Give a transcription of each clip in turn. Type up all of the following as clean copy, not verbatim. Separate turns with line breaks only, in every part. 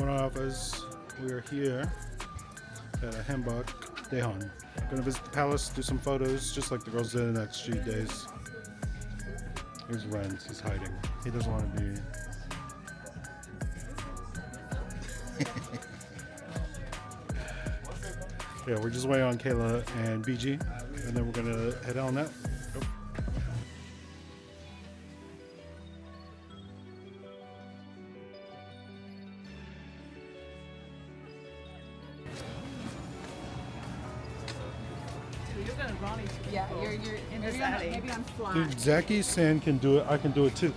Going on, ALPHAZ. We are here at a Hanbok Experience. Gonna visit the palace, do some photos, just like the girls did in XG DAYZ. Here's Renz. He's hiding. He doesn't want to be. Yeah, we're just waiting on Kayla and BG, and then we're gonna head on out. Oh.
You're gonna run it.
Yeah, you're maybe on flat.
Dude, Zachy Sand can do it. I can do it too.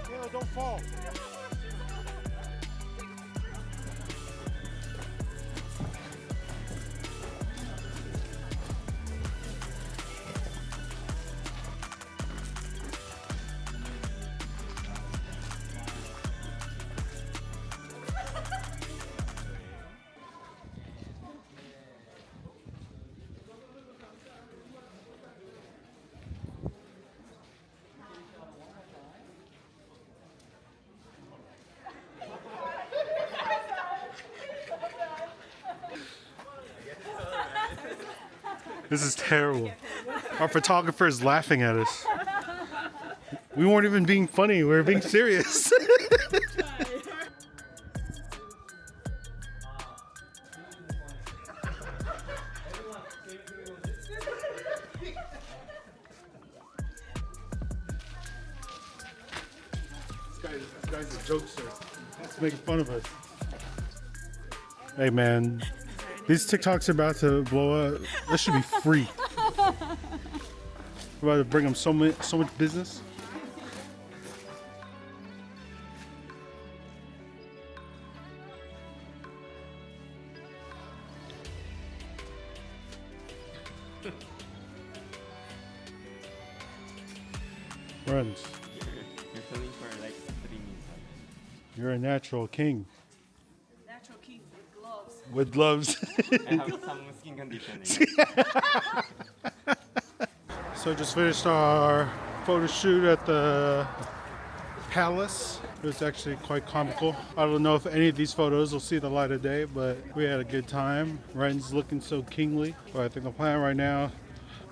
Kayla, don't fall. This is terrible. Our photographer is laughing at us. We weren't even being funny, we were being serious. This guy's a jokester. He's making fun of us. Hey man, these TikToks are about to blow up. This should be free. We're about to bring them so much business. Runs.
You're filming for like 3 minutes.
You're a natural king
Natural king with gloves.
with gloves.
I have some skin conditioning.
So just finished our photo shoot at the palace. It was actually quite comical. I don't know if any of these photos will see the light of day, but we had a good time. Ren's looking so kingly. But I think the plan right now,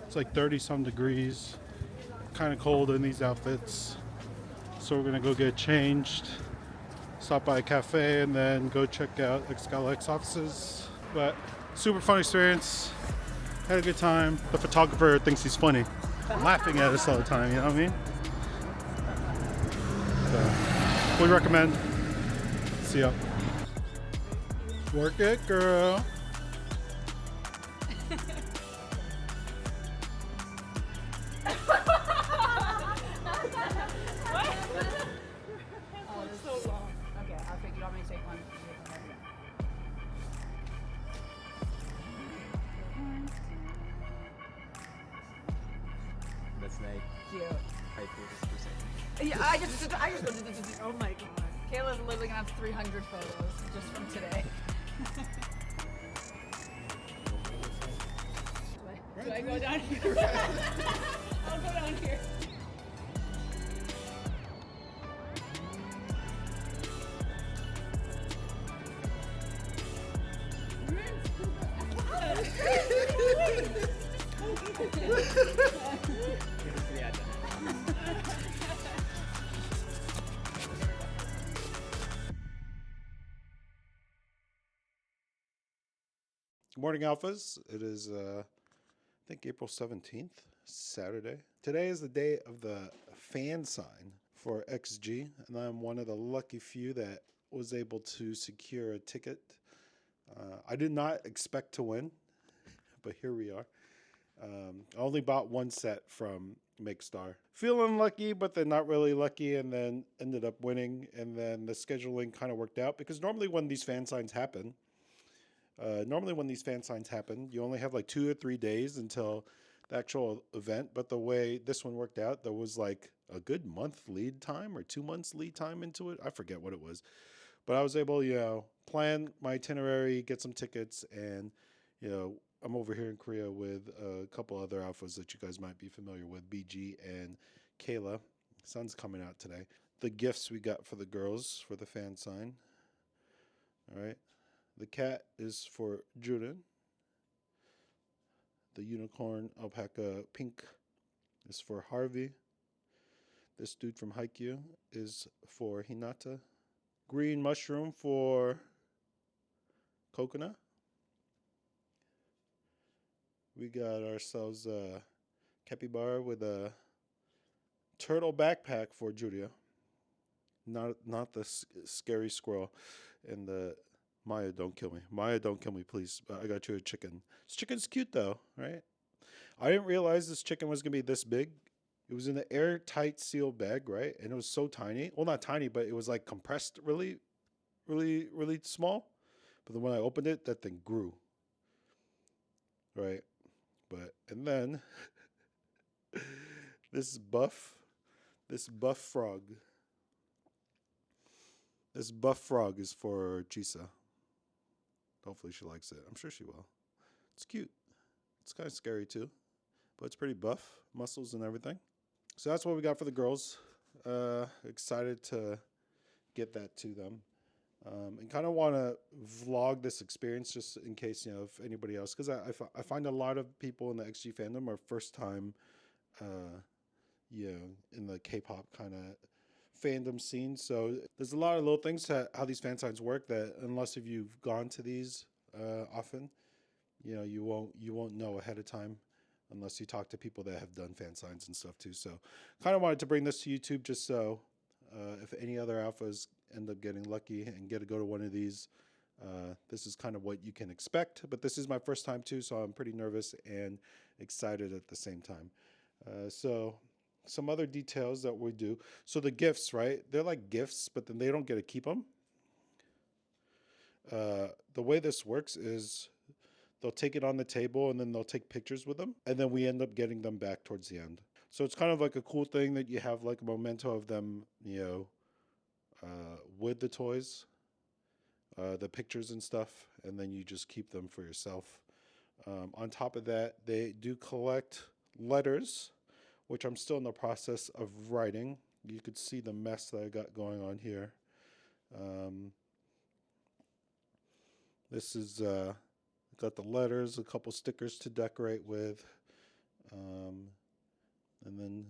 it's like 30 some degrees. Kind of cold in these outfits. So we're gonna go get changed, stop by a cafe, and then go check out XGALX offices. But super fun experience. Had a good time. The photographer thinks he's funny, laughing at us all the time, you know what I mean? So, would recommend. See ya. Work it, girl.
Oh, this is so long. Okay, I'll take you. Want me to take one?
That's like
Cute.
5 photos per second.
Yeah, I just. Oh my god. Kayla's literally gonna have 300 photos just from today. Do I go down here? I'll go down here.
Good morning, ALPHAZ. It is, I think, April 17th, Saturday. Today is the day of the fan sign for XG, and I'm one of the lucky few that was able to secure a ticket. I did not expect to win, but here we are. I only bought one set from MakeStar. Feeling lucky, but then not really lucky, and then ended up winning, and then the scheduling kind of worked out, because normally when these fan signs happen, you only have like 2 or 3 days until the actual event. But the way this one worked out, there was like a good month lead time or 2 months lead time into it. I forget what it was, but I was able, plan my itinerary, get some tickets, and, I'm over here in Korea with a couple other alphas that you guys might be familiar with, BG and Kayla. Sun's coming out today. The gifts we got for the girls for the fan sign. All right. The cat is for JURIN. The unicorn alpaca pink is for HARVEY. This dude from Haikyuu is for HINATA. Green mushroom for COCONA. We got ourselves a capybara with a turtle backpack for JURIA. Not the scary squirrel. And the Maya, don't kill me. Maya, don't kill me, please. I got you a chicken. This chicken's cute though, right? I didn't realize this chicken was gonna be this big. It was in an airtight sealed bag, right? And it was so tiny. Well, not tiny, but it was like compressed really, really, really small. But then when I opened it, that thing grew. Right? And then this buff frog. This buff frog is for CHISA. Hopefully she likes it. I'm sure she will. It's cute. It's kind of scary too, but it's pretty buff, muscles and everything. So that's what we got for the girls. Excited to get that to them. And kind of want to vlog this experience just in case, if anybody else, because I find a lot of people in the XG fandom are first time, in the K-pop kind of fandom scene. So there's a lot of little things to how these fan signs work that unless if you've gone to these often, you won't know ahead of time unless you talk to people that have done fan signs and stuff too. So kind of wanted to bring this to YouTube just so if any other alphas end up getting lucky and get to go to one of these, this is kind of what you can expect. But this is my first time too, so I'm pretty nervous and excited at the same time. So some other details that we do. So the gifts, right? They're like gifts, but then they don't get to keep them. The way this works is they'll take it on the table and then they'll take pictures with them. And then we end up getting them back towards the end. So it's kind of like a cool thing that you have like a memento of them, with the toys, the pictures and stuff, and then you just keep them for yourself. On top of that, they do collect letters, which I'm still in the process of writing. You could see the mess that I got going on here. This is got the letters, a couple stickers to decorate with, and then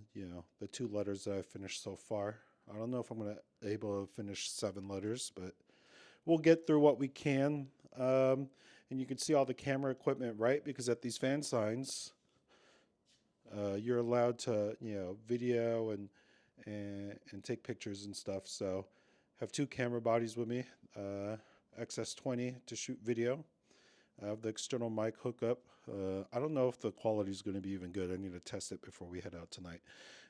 the 2 letters that I finished so far. I don't know if I'm gonna able to finish 7 letters, but we'll get through what we can. And you can see all the camera equipment, right? Because at these fan signs, you're allowed to video and take pictures and stuff. So have 2 camera bodies with me, XS20 to shoot video. I have the external mic hookup. I don't know if the quality is going to be even good. I need to test it before we head out tonight.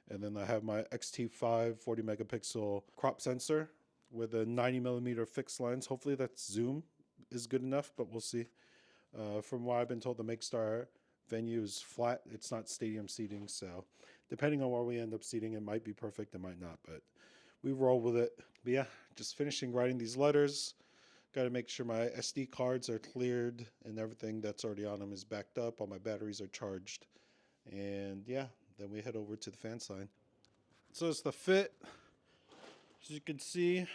And then I have my XT5 40 megapixel crop sensor with a 90mm fixed lens. Hopefully that zoom is good enough, but we'll see. From what I've been told, the MakeStar venue is flat. It's not stadium seating, so depending on where we end up seating, it might be perfect, it might not, but we roll with it. But yeah, just finishing writing these letters. Got to make sure my SD cards are cleared and everything that's already on them is backed up. All my batteries are charged. And yeah, then we head over to the fan sign. So it's the fit. As you can see,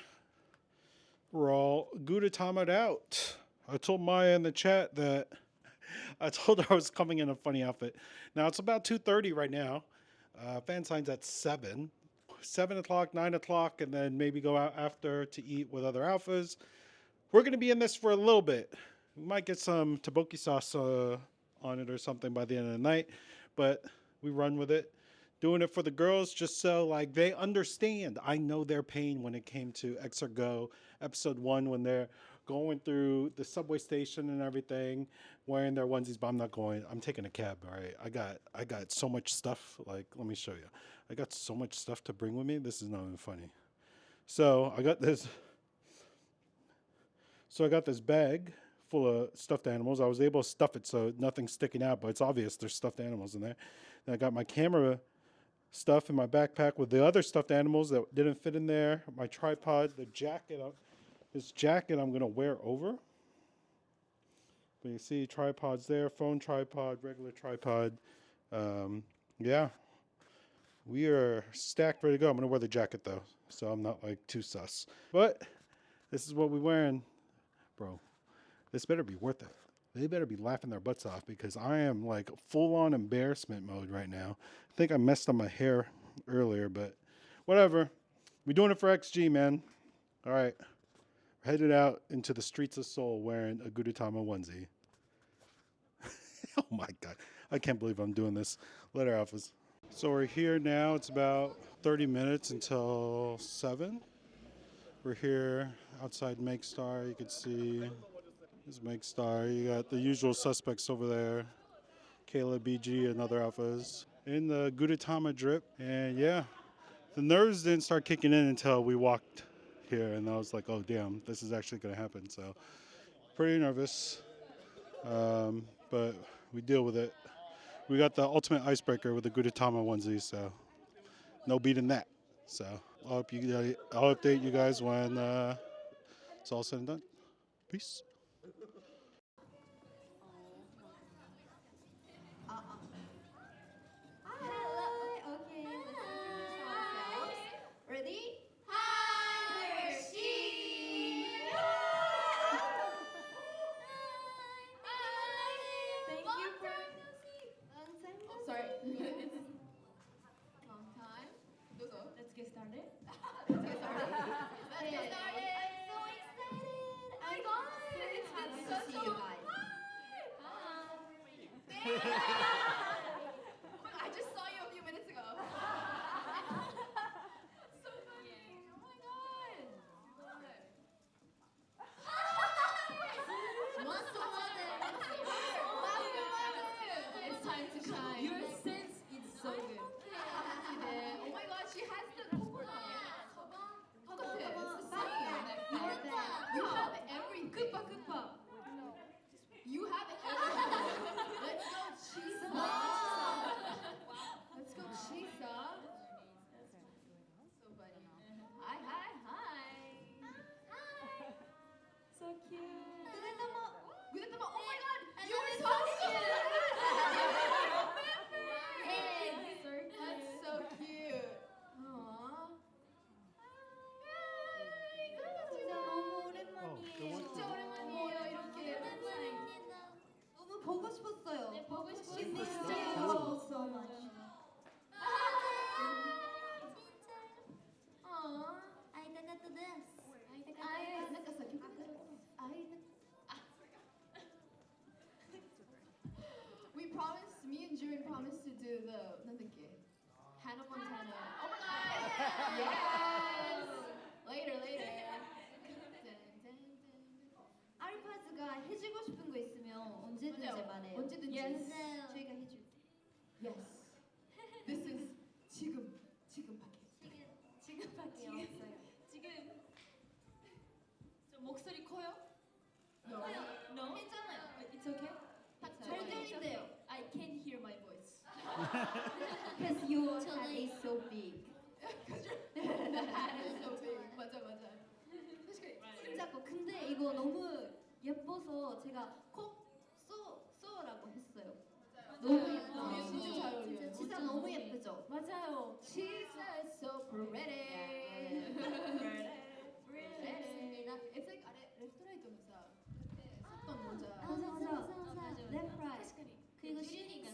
we're all Gudetamaed out. I told Maya in the chat that I told her I was coming in a funny outfit. Now it's about 2:30 right now. Fan sign's at 7. 7 o'clock, 9 o'clock, and then maybe go out after to eat with other alphas. We're going to be in this for a little bit. We might get some tteokbokki sauce on it or something by the end of the night, but we run with it. Doing it for the girls just so like they understand. I know their pain when it came to Exergo episode 1 when they're going through the subway station and everything, wearing their onesies, but I'm not going. I'm taking a cab, all right? I got so much stuff. Like, let me show you. I got so much stuff to bring with me. This is not even funny. So I got this. So I got this bag full of stuffed animals. I was able to stuff it so nothing's sticking out, but it's obvious there's stuffed animals in there. And I got my camera stuff in my backpack with the other stuffed animals that didn't fit in there. My tripod, the jacket, this jacket I'm going to wear over. But you see tripods there, phone tripod, regular tripod. Yeah, we are stacked, ready to go. I'm gonna wear the jacket though, so I'm not like too sus. But this is what we're wearing, bro. This better be worth it. They better be laughing their butts off because I am like full on embarrassment mode right now. I think I messed up my hair earlier, but whatever. We're doing it for XG, man. All right. Headed out into the streets of Seoul wearing a Gudetama onesie. Oh my God. I can't believe I'm doing this. Letter alphas. So we're here now. It's about 30 minutes until 7. We're here outside Make Star. You can see this Make Star. You got the usual suspects over there. Kayla, BG, and other alphas. In the Gudetama drip. And yeah, the nerves didn't start kicking in until we walked here. And I was like, oh, damn, this is actually going to happen. So pretty nervous. But we deal with it. We got the ultimate icebreaker with the Gudetama onesie, so no beating that. So I'll update you guys when it's all said and done. Peace.
Hello. Okay, let's introduce ourselves. Ready? Hi, we're she. Thank you for long time. Oh, sorry. Long time. Let's get started. Let's get started. Let's get started. I'm so excited. Oh my God. It's been such a long time. Hi. I just saw you a few minutes ago. That's so funny. Oh my God. It's time to shine. Your sense is so good. Oh my God, she has the COCONA. It's the same. You have everything. You have everything. Let's go, CHISA. Let's go, CHISA. So funny. Hi, hi, hi. Hi. So cute. Gudetama. Oh my God. You were talking. That's so cute. Aww. 진짜 너무 오랜만이에요. 진짜 오랜만이에요. 이렇게. 너무 보고 싶었어요. 네, 보고 싶었어요. 진짜 보고 싶었어요. We promised, me and JURIN promised to do the Hannah Montana. Oh my God! Yes! Later. 알파즈가 해주고 싶은 거 있으면 언제든지 말해요. 언제든지. Yes. 저희가 해줄게요. Yes. This is 지금밖에. 지금밖에 없어요. 지금 저 목소리 커요? No. 괜찮아요. It's okay. 잘 들린대요. I can't hear my voice. Because your head is so big. Because the head is so big. 맞아. 진짜 커. 근데 이거 너무 예뻐서 제가 쏘라고 했어요. 너무 예뻐요. 진짜 잘 어울려요. 진짜 너무 예쁘죠? 맞아요. CHISA is so pretty. It's like 레프트라이트면서 썼던 모자. 맞아. 레프트라이트. 그리고 주린이가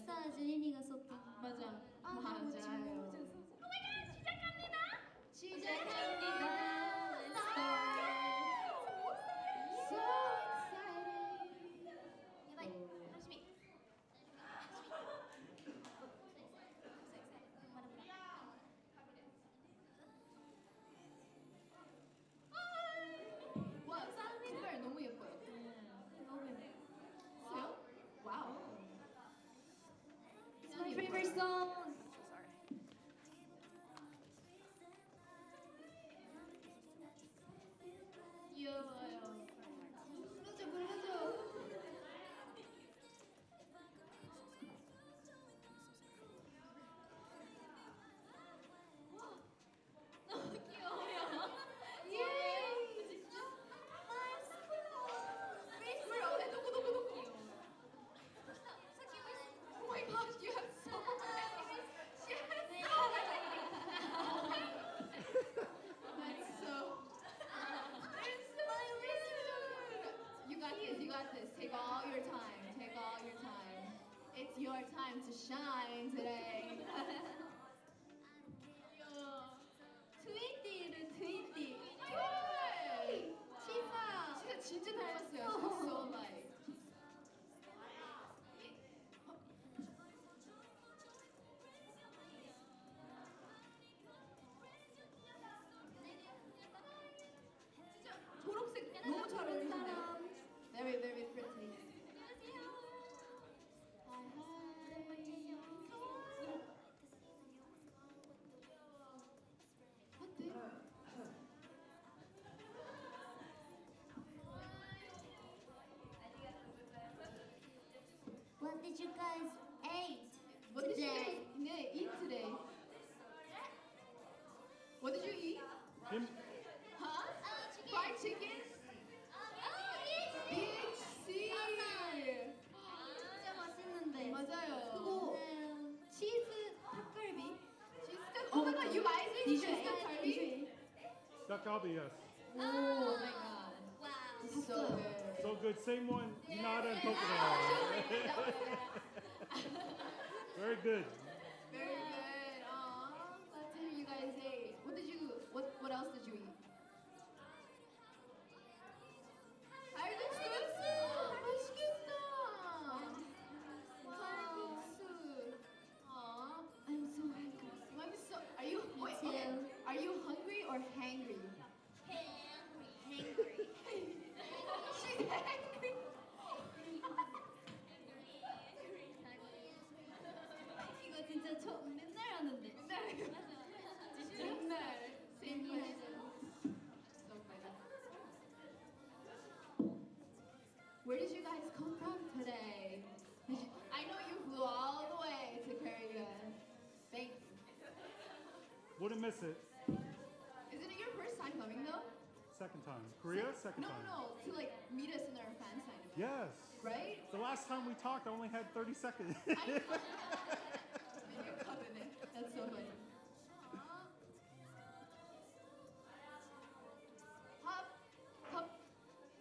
썼던. 맞아. 맞아요. Oh my God, 시작합니다. Let's start. So exciting. 야바이. 열심히. 와, 색깔 너무 예뻐요. 너무 예뻐요. 와우. It's my favorite song. Huh? Fried chicken? BHC. 진짜 맛있는데. 맞아요. 그거 치즈 닭갈비. 치즈 닭. Oh my god, you guys eat cheese 닭갈비?
Duck Kalbi, yes.
Oh my god. Wow. So good.
So good. Same one, Hinata and COCONA. Very good.
Very good. Aw, glad to hear you guys ate. What else did you eat? 칼국수? 맛있겠다. 칼국수. Aw, I'm so hungry. Are you hungry or hangry? Hangry. She's hangry. 이거 진짜 저 맨날 하는데. 맨날. Same question. So funny. Where did you guys come from today? I know you flew all the way to Korea. Thank you.
Wouldn't miss it.
Isn't it your first time coming though?
Second time. Korea, second time.
No, to like meet us in our fan sign event.
Yes.
Right?
The last time we talked, I only had 30 seconds.
Your covenant. That's so funny.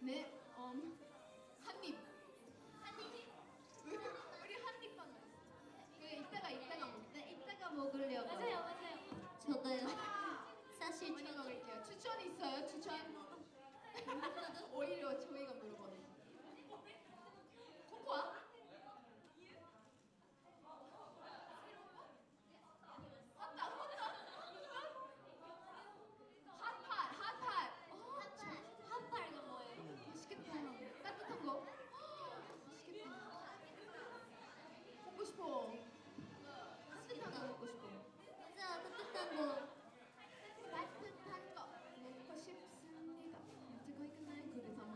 네, 한 입. 우리 한 입만. 이따가 먹으려고. 맞아요. 저도요. 사실 많이 먹을게요. 추천 있어요? 추천? 오히려 저희가 물어보는. 코코아? 핫팟 이거 뭐예요? 맛있겠다. 따뜻한 거. 맛있겠다. 먹고 싶어. 따뜻한 거 먹고 싶어. 맞아, 따뜻한 거. 따뜻한 거 먹고 싶습니다. 듣고 있나요? 그래서 막.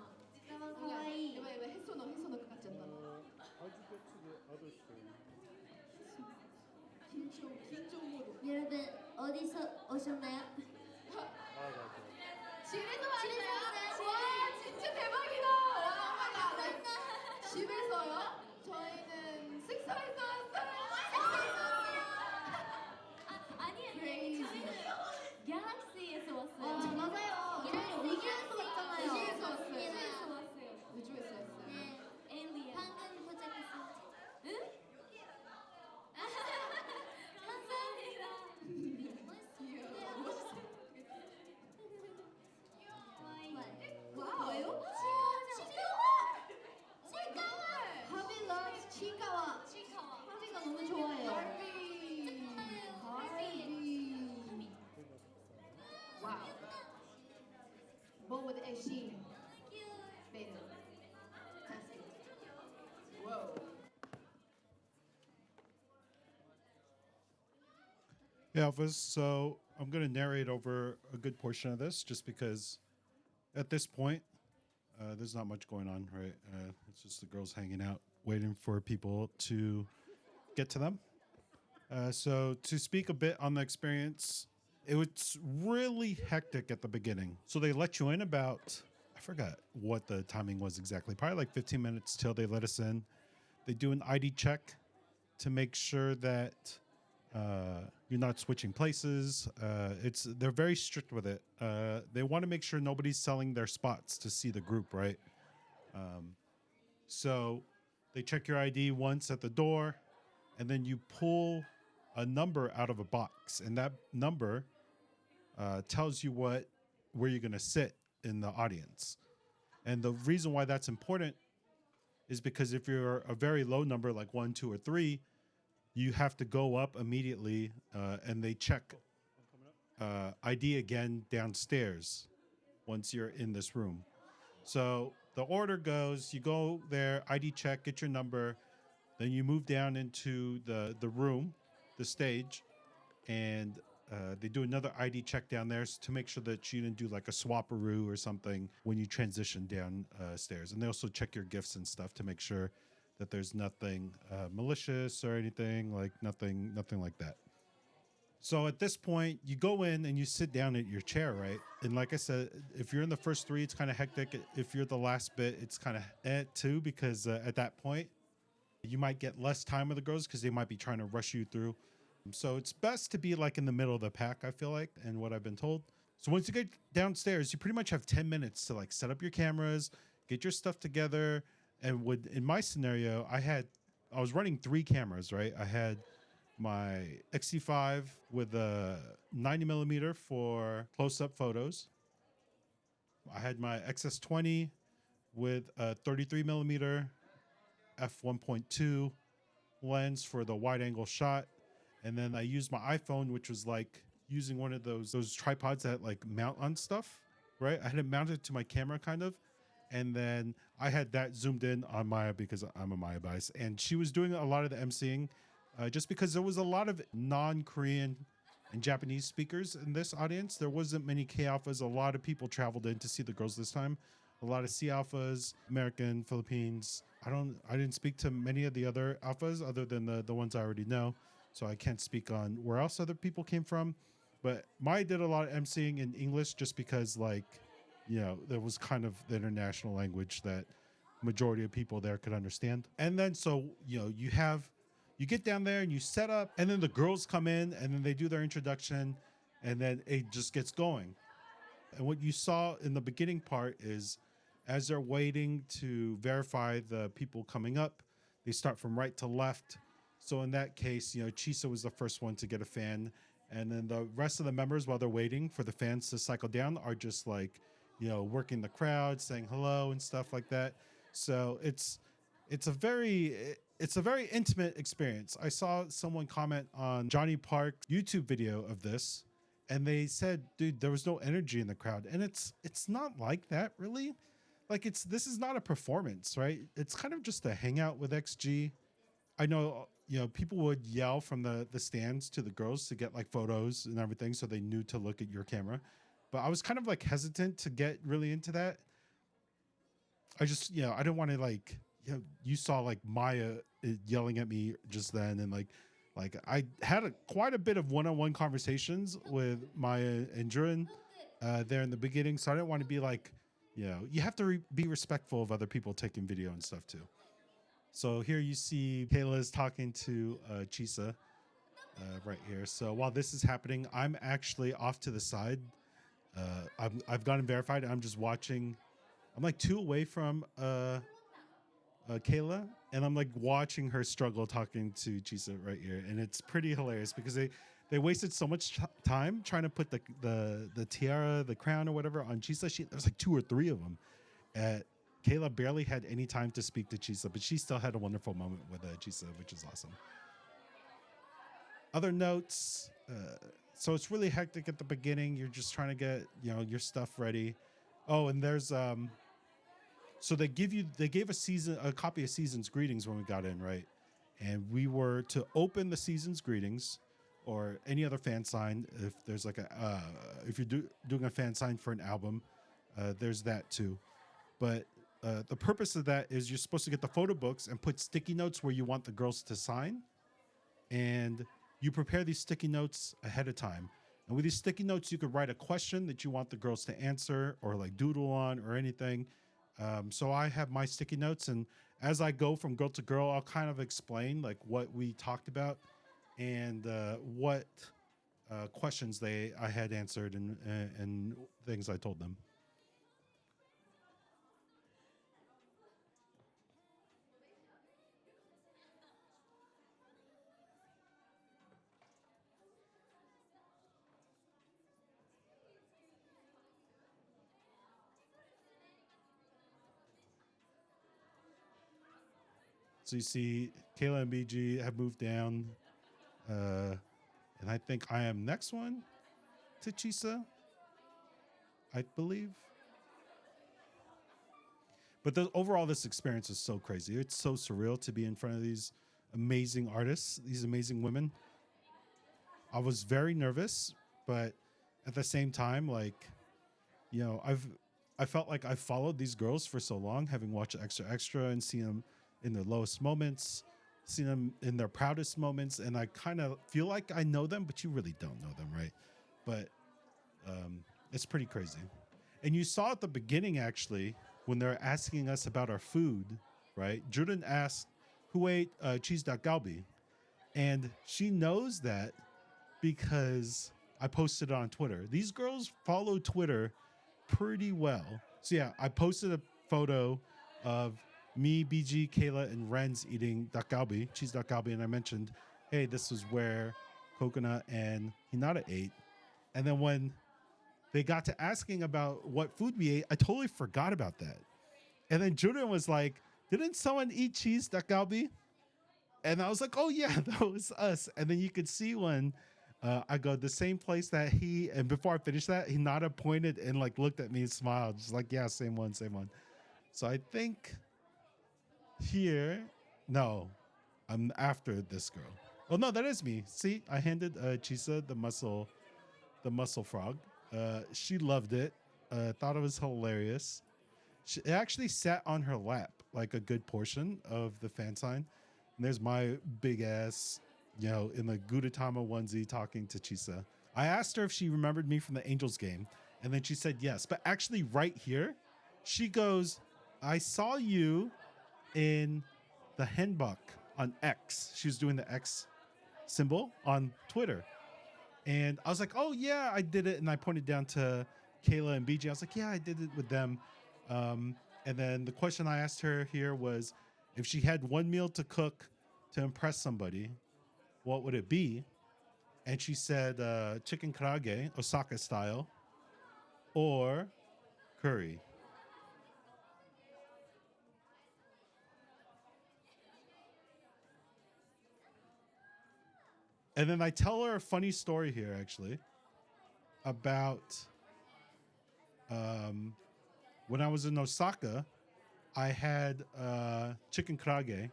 가와이. 이거 해소노 것 같지 않나?
How'd you get to the other screen?
긴종으로.
여러분 어디서 오셨나요?
집에서 왔어요? 와 진짜 대박이다. 와 집에서요? 저희는 숙소에서 왔어요.
아니에요.
Crazy.
갤럭시에서 왔어요.
맞아요.
우주에서 왔잖아요.
우주에서 왔어요.
우주에서 왔어요.
우주에서 왔어요.
네, 에일리언. 방금 도착했어요. 응? 감사합니다.
와우. 치카와. 하비 loves 치카와. 하비가 너무 좋아해요. 하비. 와우. Born with X beta. Fantastic. Whoa.
Yeah, Alphas, so I'm going to narrate over a good portion of this just because at this point, there's not much going on, right? It's just the girls hanging out, waiting for people to get to them. So to speak a bit on the experience, it was really hectic at the beginning. So they let you in about, I forgot what the timing was exactly, probably like 15 minutes till they let us in. They do an ID check to make sure that you're not switching places. They're very strict with it. They want to make sure nobody's selling their spots to see the group, right? So they check your ID once at the door, and then you pull a number out of a box, and that number tells you where you're going to sit in the audience. And the reason why that's important is because if you're a very low number, like 1, 2, or 3, you have to go up immediately, and they check ID again downstairs once you're in this room. So the order goes, you go there, ID check, get your number, then you move down into the room, the stage, and they do another ID check down there to make sure that you didn't do like a swaparoo or something when you transition downstairs. And they also check your gifts and stuff to make sure that there's nothing malicious or anything, like nothing like that. So at this point, you go in and you sit down at your chair, right? And like I said, if you're in the first three, it's kind of hectic. If you're the last bit, it's kind of too, because at that point, you might get less time with the girls because they might be trying to rush you through. So it's best to be like in the middle of the pack, I feel like, and what I've been told. So once you get downstairs, you pretty much have 10 minutes to like set up your cameras, get your stuff together. And in my scenario, I was running 3 cameras, right? I had my XT5 with a 90mm for close-up photos. I had my XS20 with a 33mm f1.2 lens for the wide-angle shot, and then I used my iPhone, which was like using one of those tripods that like mount on stuff, right? I had it mounted to my camera kind of, and then I had that zoomed in on Maya because I'm a Maya bias, and she was doing a lot of the emceeing. Just because there was a lot of non-Korean and Japanese speakers in this audience. There wasn't many K-alphas. A lot of people traveled in to see the girls this time. A lot of C-alphas, American, Philippines. I didn't speak to many of the other alphas other than the ones I already know. So I can't speak on where else other people came from. But Maya did a lot of emceeing in English just because, like, you know, there was kind of the international language that majority of people there could understand. And then so, you know, you get down there and you set up, and then the girls come in and then they do their introduction, and then it just gets going. And what you saw in the beginning part is as they're waiting to verify the people coming up, they start from right to left. So in that case, you know, CHISA was the first one to get a fan. And then the rest of the members, while they're waiting for the fans to cycle down, are just like, you know, working the crowd, saying hello and stuff like that. So it's a very intimate experience. I saw someone comment on Johnny Park's YouTube video of this, and they said, dude, there was no energy in the crowd. And it's not like that, really. Like, this is not a performance, right? It's kind of just a hangout with XG. I know, you know, people would yell from the stands to the girls to get like photos and everything, so they knew to look at your camera. But I was kind of like hesitant to get really into that. I just, you know, I didn't want to like, you know, you saw like Maya yelling at me just then, and like I had quite a bit of one-on-one conversations with Maya and JURIN there in the beginning, so I didn't want to be like, you know, you have to be respectful of other people taking video and stuff too. So here you see Kayla's talking to CHISA right here. So while this is happening, I'm actually off to the side. I've gotten verified. I'm just watching. I'm like 2 away from Kayla, and I'm like watching her struggle talking to CHISA right here, and it's pretty hilarious because they wasted so much time trying to put the tiara, the crown, or whatever on CHISA. There's like 2 or 3 of them. Kayla barely had any time to speak to CHISA, but she still had a wonderful moment with CHISA, which is awesome. Other notes. So it's really hectic at the beginning. You're just trying to get, you know, your stuff ready. Oh, and there's so they gave a copy of Season's Greetings when we got in, right? And we were to open the Season's Greetings or any other fan sign. If there's like if you're doing a fan sign for an album, there's that too. But the purpose of that is you're supposed to get the photo books and put sticky notes where you want the girls to sign. And you prepare these sticky notes ahead of time. And with these sticky notes, you could write a question that you want the girls to answer or like doodle on or anything. So I have my sticky notes, and as I go from girl to girl, I'll kind of explain like what we talked about and what questions I had answered and things I told them. So you see Kayla and BG have moved down. And I think I am next one to CHISA, I believe. But overall, this experience is so crazy. It's so surreal to be in front of these amazing artists, these amazing women. I was very nervous, but at the same time, like, you know, I felt like I followed these girls for so long, having watched Extra Extra and seen them in their lowest moments, seen them in their proudest moments, and I kind of feel like I know them, but you really don't know them, right? But it's pretty crazy. And you saw at the beginning, actually, when they're asking us about our food, right? Jurin asked who ate cheese galbi, and she knows that because I posted it on Twitter. These girls follow Twitter pretty well. So yeah, I posted a photo of me, BG, Kayla, and Renz eating dakgalbi, cheese dakgalbi, and I mentioned, hey, this was where COCONA and HINATA ate. And then when they got to asking about what food we ate, I totally forgot about that. And then Jurin was like, didn't someone eat cheese dakgalbi? And I was like, oh yeah, that was us. And then you could see when I go the same place that he, and before I finished that, Hinata pointed and like looked at me and smiled, just like, yeah, same one, same one. So I think here, no, I'm after this girl. Oh no, that is me. See, I handed CHISA the muscle frog. She loved it. Thought it was hilarious. It actually sat on her lap like a good portion of the fan sign. And there's my big ass, in the Gudetama onesie talking to CHISA. I asked her if she remembered me from the Angels game, and then she said yes. But actually right here, she goes, I saw you in the Hanbok on X. She was doing the X symbol on Twitter. And I was like, oh yeah, I did it. And I pointed down to Kayla and BJ. I was like, yeah, I did it with them. And then the question I asked her here was, if she had one meal to cook to impress somebody, what would it be? And she said chicken karage, Osaka style, or curry. And then I tell her a funny story here, actually, about when I was in Osaka, I had chicken karage.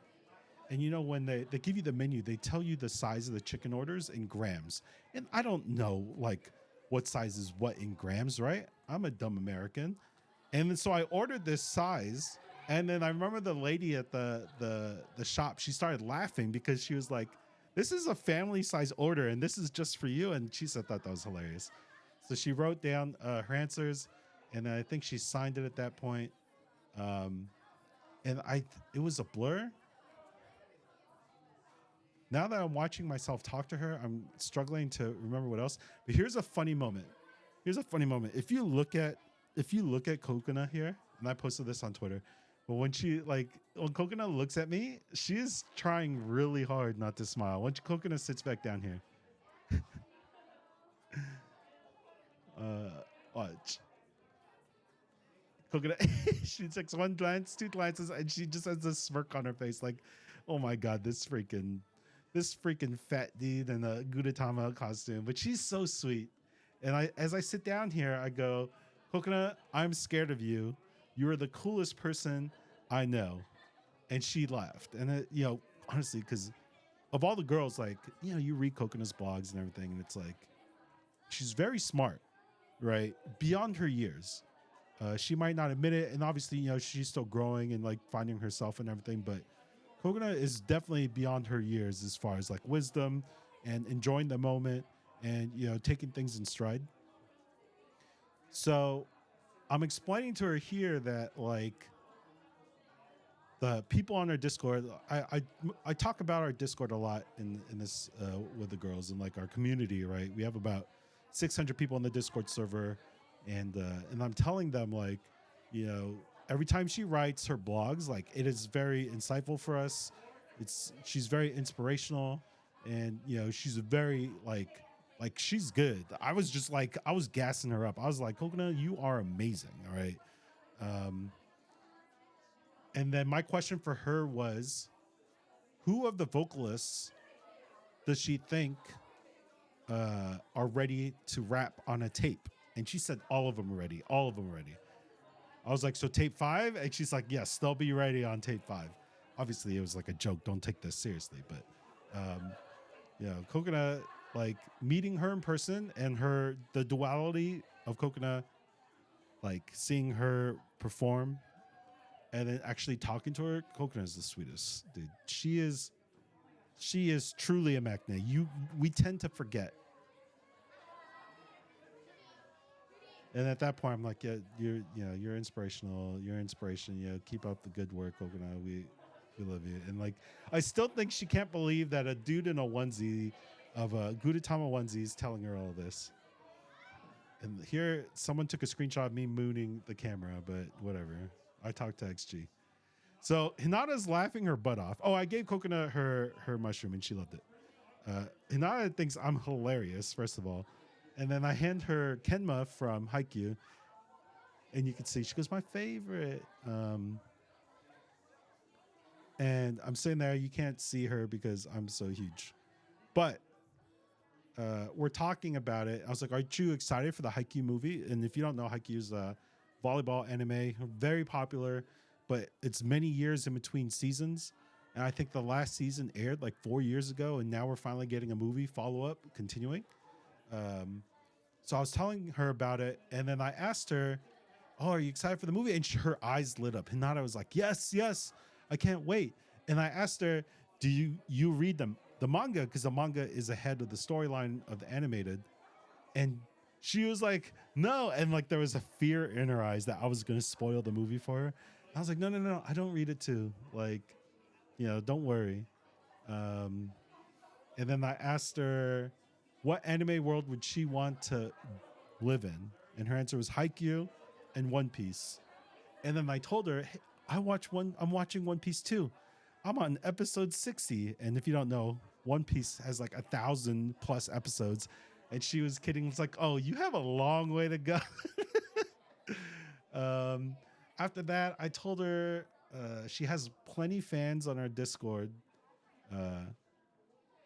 And when they give you the menu, they tell you the size of the chicken orders in grams. And I don't know, like, what size is what in grams, right? I'm a dumb American. And then so I ordered this size. And then I remember the lady at the shop, she started laughing because she was like, this is a family size order and this is just for you. And she said thought that was hilarious. So she wrote down her answers, and I think she signed it at that point. And it was a blur. Now that I'm watching myself talk to her, I'm struggling to remember what else. But here's a funny moment. If you look at COCONA here, and I posted this on Twitter, but when COCONA looks at me, she is trying really hard not to smile. When COCONA sits back down here, watch. COCONA, she takes one glance, two glances, and she just has this smirk on her face, like, oh my god, this freaking fat dude in a Gudetama costume. But she's so sweet. And as I sit down here, I go, COCONA, I'm scared of you. You are the coolest person I know. And she laughed. And honestly, because of all the girls, you read COCONA's blogs and everything, and it's like, she's very smart, right? Beyond her years. She might not admit it, and obviously, she's still growing and finding herself and everything, but COCONA is definitely beyond her years as far as wisdom and enjoying the moment and taking things in stride. So I'm explaining to her here that the people on our Discord, I talk about our Discord a lot in this with the girls and our community, right? We have about 600 people on the Discord server, and I'm telling them every time she writes her blogs, it is very insightful for us. She's very inspirational, and she's a very she's good. I was just I was gassing her up. I was like, COCONA, you are amazing. All right. And then my question for her was, who of the vocalists does she think are ready to rap on a tape? And she said all of them are ready. All of them are ready. I was like, so tape 5? And she's like, yes, they'll be ready on tape 5. Obviously, it was a joke. Don't take this seriously. But, COCONA, meeting her in person and the duality of COCONA, seeing her perform and then actually talking to her, COCONA is the sweetest, dude. She is She is truly a magnet. We tend to forget. And at that point, I'm like, yeah, you're inspirational. You're inspiration. You know, keep up the good work, COCONA. We love you. And like, I still think she can't believe that a dude in a onesie of a Gudetama onesie is telling her all this. And here, someone took a screenshot of me mooning the camera, but whatever. I talked to XG. So Hinata's laughing her butt off. Oh, I gave COCONA her mushroom and she loved it. Hinata thinks I'm hilarious, first of all. And then I hand her Kenma from Haikyuu. And you can see, she goes, my favorite. And I'm sitting there, you can't see her because I'm so huge. But we're talking about it. I was like, aren't you excited for the Haikyuu movie? And if you don't know, Haikyuu is a volleyball anime, very popular, but it's many years in between seasons. And I think the last season aired like 4 years ago. And now we're finally getting a movie follow-up continuing. So I was telling her about it, and then I asked her, oh, are you excited for the movie? And her eyes lit up. Hinata was like, yes, I can't wait. And I asked her, do you read the manga? Because the manga is ahead of the storyline of the animated. And she was like, no. And like there was a fear in her eyes that I was going to spoil the movie for her. I was like, no, I don't read it too. Like, don't worry. And then I asked her, what anime world would she want to live in? And her answer was Haikyuu and One Piece. And then I told her, hey, I'm watching One Piece too. I'm on episode 60. And if you don't know, One Piece has like 1,000+ episodes. And she was kidding. It's like, oh, you have a long way to go. After that, I told her she has plenty fans on our Discord.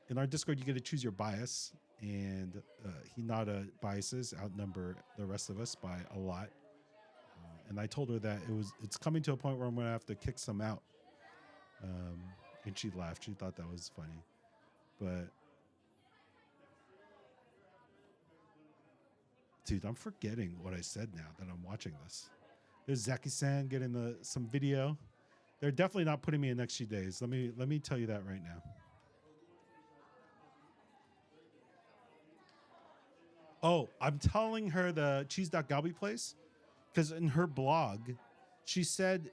In our Discord, you get to choose your bias. And Hinata biases outnumber the rest of us by a lot. And I told her that it's coming to a point where I'm going to have to kick some out. And she laughed. She thought that was funny. But dude, I'm forgetting what I said now that I'm watching this. There's Zaki-san getting some video. They're definitely not putting me in XG DAYZ. Let me tell you that right now. Oh, I'm telling her the cheese.galbi place because in her blog, she said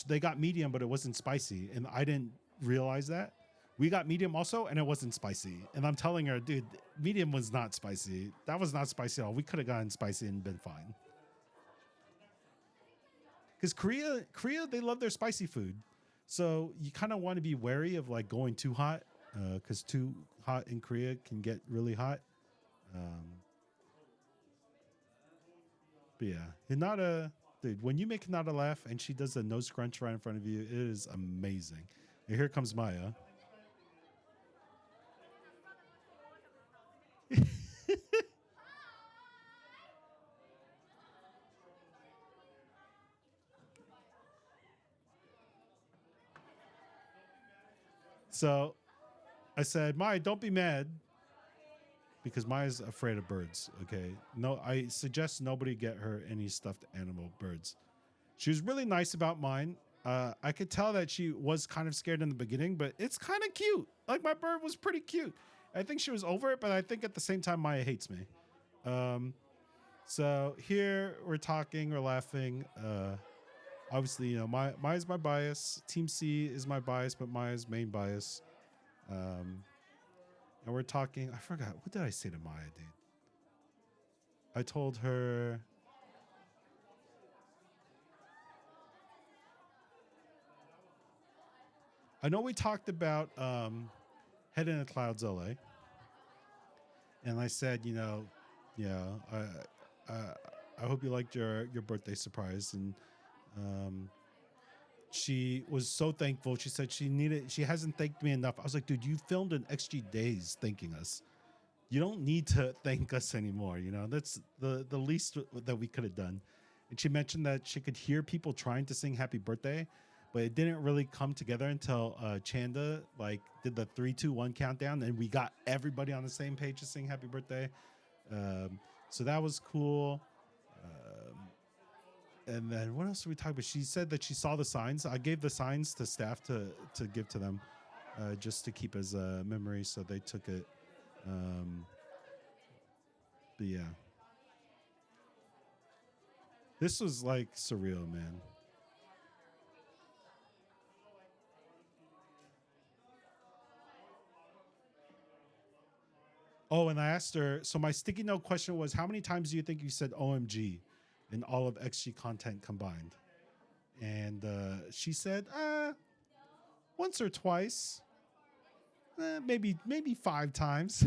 they got medium, but it wasn't spicy. And I didn't realize that. We got medium also, and it wasn't spicy. And I'm telling her, dude, medium was not spicy. That was not spicy at all. We could have gotten spicy and been fine. Because Korea, they love their spicy food. So you kind of want to be wary of like going too hot because too hot in Korea can get really hot. But yeah, Hinata, dude, when you make Hinata laugh and she does the nose crunch right in front of you, it is amazing. And here comes Maya. So I said, Maya, don't be mad. Because Maya's afraid of birds, okay? No, I suggest nobody get her any stuffed animal birds. She was really nice about mine. I could tell that she was kind of scared in the beginning, but it's kind of cute. Like my bird was pretty cute. I think she was over it, but I think at the same time, Maya hates me. So here we're talking, we're laughing. Obviously, Maya's my bias. Team C is my bias, but Maya's main bias. And we're talking, I forgot, what did I say to Maya, dude? I told her, I know we talked about Head in the Clouds LA. And I said, I hope you liked your birthday surprise. And she was so thankful. She said she hasn't thanked me enough. I was like, dude, you filmed an XG DAYZ thanking us. You don't need to thank us anymore. That's the least that we could have done. And she mentioned that she could hear people trying to sing happy birthday, but it didn't really come together until Chanda did the 3, 2, 1 countdown. And we got everybody on the same page to sing happy birthday. So that was cool. And then what else did we talk about? She said that she saw the signs. I gave the signs to staff to give to them. just to keep as a memory. So they took it. But yeah, this was like surreal, man. Oh, and I asked her, so my sticky note question was, how many times do you think you said OMG in all of XG content combined? And she said, once or twice, maybe 5 times.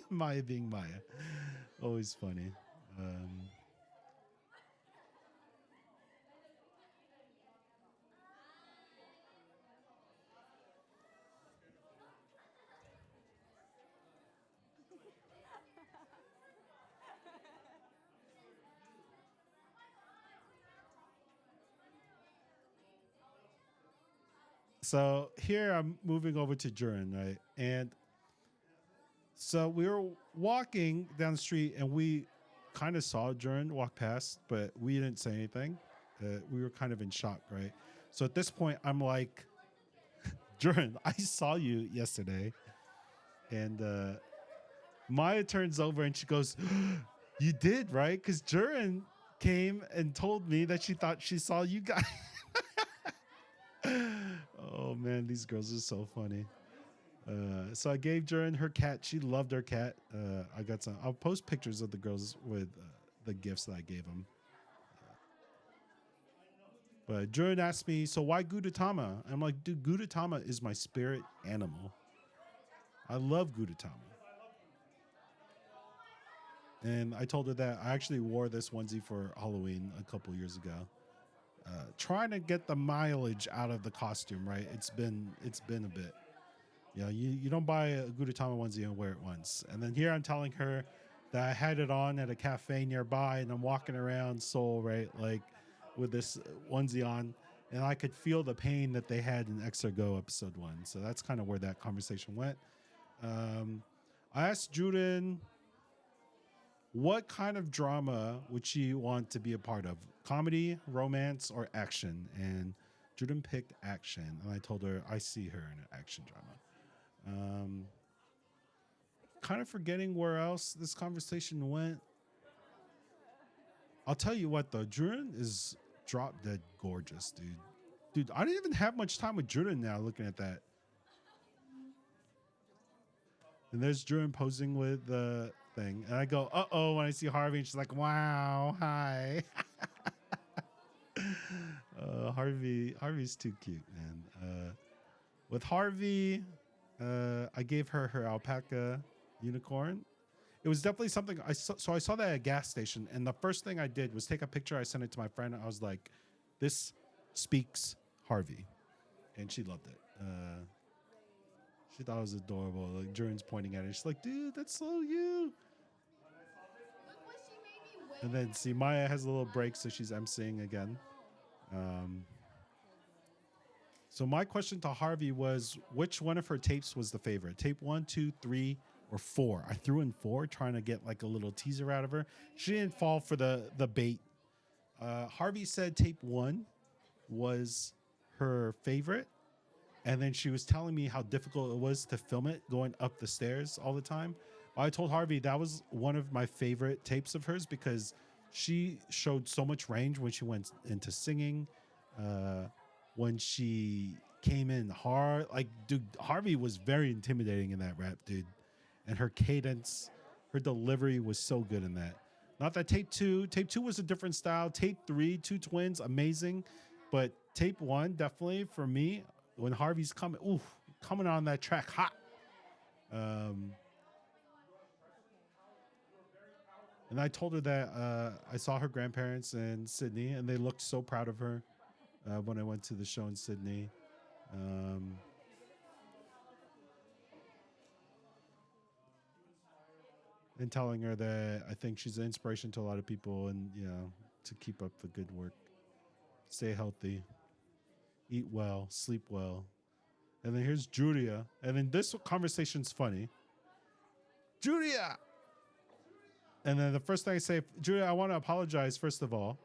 Maya being Maya. Always funny. So here I'm moving over to JURIN, right? And so we were walking down the street and we kind of saw JURIN walk past, but we didn't say anything. We were kind of in shock, right? So at this point, I'm like, JURIN, I saw you yesterday. And Maya turns over and she goes, you did, right? Because JURIN came and told me that she thought she saw you guys. Oh man, these girls are so funny. So I gave JURIN her cat. She loved her cat. I got some. I'll post pictures of the girls with the gifts that I gave them. But JURIN asked me, so why Gudetama? I'm like, dude, Gudetama is my spirit animal. I love Gudetama. And I told her that I actually wore this onesie for Halloween a couple years ago. Trying to get the mileage out of the costume, right? It's been a bit. You know, you don't buy a Gudetama onesie and wear it once. And then here I'm telling her that I had it on at a cafe nearby and I'm walking around Seoul, right? Like with this onesie on, and I could feel the pain that they had in XRGO episode 1. So that's kind of where that conversation went. I asked JURIN, what kind of drama would she want to be a part of? Comedy, romance, or action? And JURIN picked action. And I told her I see her in an action drama. Kind of forgetting where else this conversation went. I'll tell you what though, JURIN is drop dead gorgeous, dude. Dude, I didn't even have much time with JURIN now looking at that. And there's JURIN posing with the thing. And I go, uh-oh, when I see Harvey, and she's like, wow, hi. Harvey's too cute, man. With Harvey, I gave her alpaca unicorn. It was definitely something I saw. So I saw that at a gas station, and the first thing I did was take a picture. I sent it to my friend. And I was like, this speaks Harvey. And she loved it. She thought it was adorable. Like JURIN's pointing at it. She's like, dude, that's so you. And then see, Maya has a little break, so she's emceeing again. So my question to Harvey was, which one of her tapes was the favorite? Tape 1, 2, 3, or 4? I threw in 4, trying to get like a little teaser out of her. She didn't fall for the bait. Harvey said tape 1 was her favorite. And then she was telling me how difficult it was to film it going up the stairs all the time. I told Harvey that was one of my favorite tapes of hers because she showed so much range when she went into singing, when she came in hard. Like, dude, Harvey was very intimidating in that rap, dude. And her cadence, her delivery was so good in that. Not that tape 2 was a different style. Tape 3, 2 twins, amazing. But tape 1, definitely for me, when Harvey's coming on that track hot. And I told her that I saw her grandparents in Sydney, and they looked so proud of her when I went to the show in Sydney. And telling her that I think she's an inspiration to a lot of people, and you know, to keep up the good work, stay healthy, eat well, sleep well. And then here's JURIA, and then this conversation's funny. JURIA. And then the first thing I say, JURIA, I want to apologize, first of all,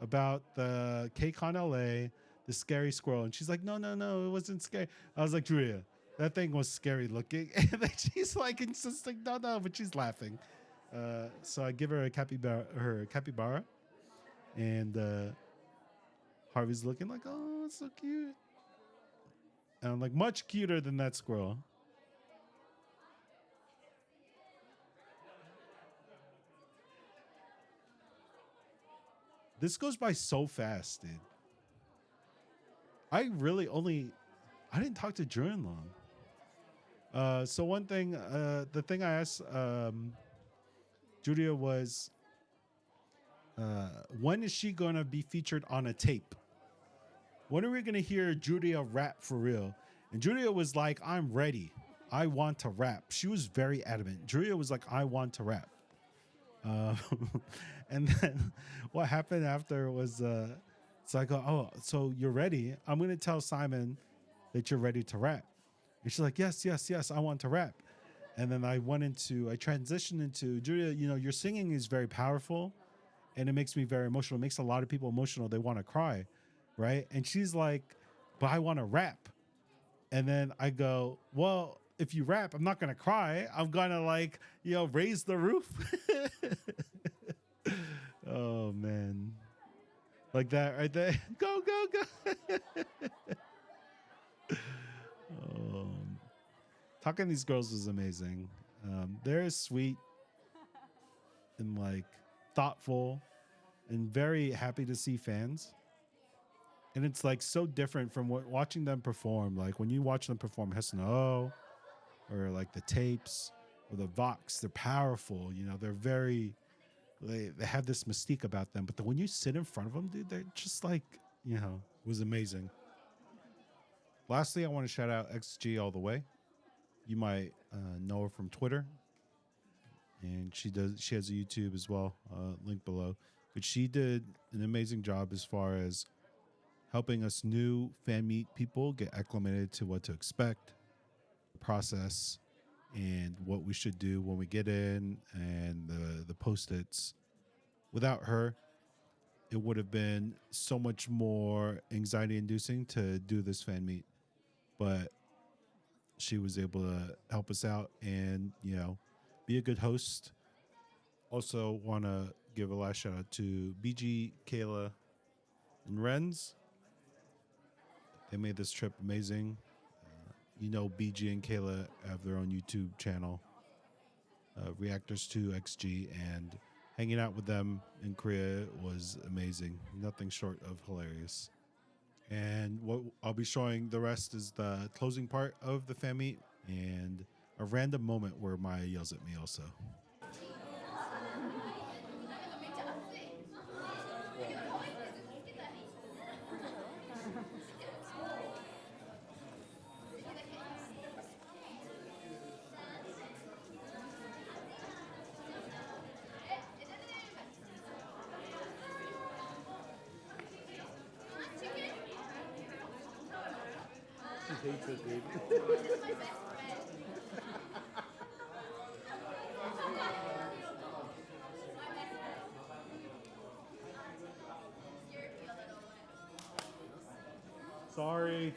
about the KCON LA, the scary squirrel. And she's like, no, no, no, it wasn't scary. I was like, Juria, that thing was scary looking. And then she's like insisting, no, no, but she's laughing. So I give her a capybara, and Harvey's looking like, oh, it's so cute. And I'm like, much cuter than that squirrel. This goes by so fast, dude. I didn't talk to JURIN long. So one thing, the thing I asked Julia was, when is she going to be featured on a tape? When are we going to hear Julia rap for real? And Julia was like, I'm ready. I want to rap. She was very adamant. Julia was like, I want to rap. And then what happened after was, so I go, oh, so you're ready. I'm going to tell Simon that you're ready to rap. And she's like, yes, yes, yes, I want to rap. And then I transitioned into, Julia, you know, your singing is very powerful and it makes me very emotional. It makes a lot of people emotional. They want to cry, right? And she's like, but I want to rap. And then I go, well, if you rap, I'm not going to cry. I'm going to like, you know, raise the roof. Oh, man. Like that right there. Go, go, go. Talking to these girls was amazing. They're sweet and like thoughtful and very happy to see fans. And it's like so different from watching them perform. Like when you watch them perform Hesno or like the tapes or the Vox, they're powerful. You know, they're very, they have this mystique about them. But when you sit in front of them, dude, they're just like, you know, it was amazing. Lastly, I want to shout out XG all the way. You might know her from Twitter. And she has a YouTube as well, link below. But she did an amazing job as far as helping us new fan meet people get acclimated to what to expect, the process, and what we should do when we get in, and the post-its. Without her, it would have been so much more anxiety-inducing to do this fan meet. But she was able to help us out and, you know, be a good host. Also want to give a last shout out to BG, Kayla, and Renz. They made this trip amazing. You know, BG and Kayla have their own YouTube channel, Reactors to XG, and hanging out with them in Korea was amazing. Nothing short of hilarious. And what I'll be showing the rest is the closing part of the fan meet and a random moment where Maya yells at me also. She hates it, dude.
This is my best friend.
Sorry.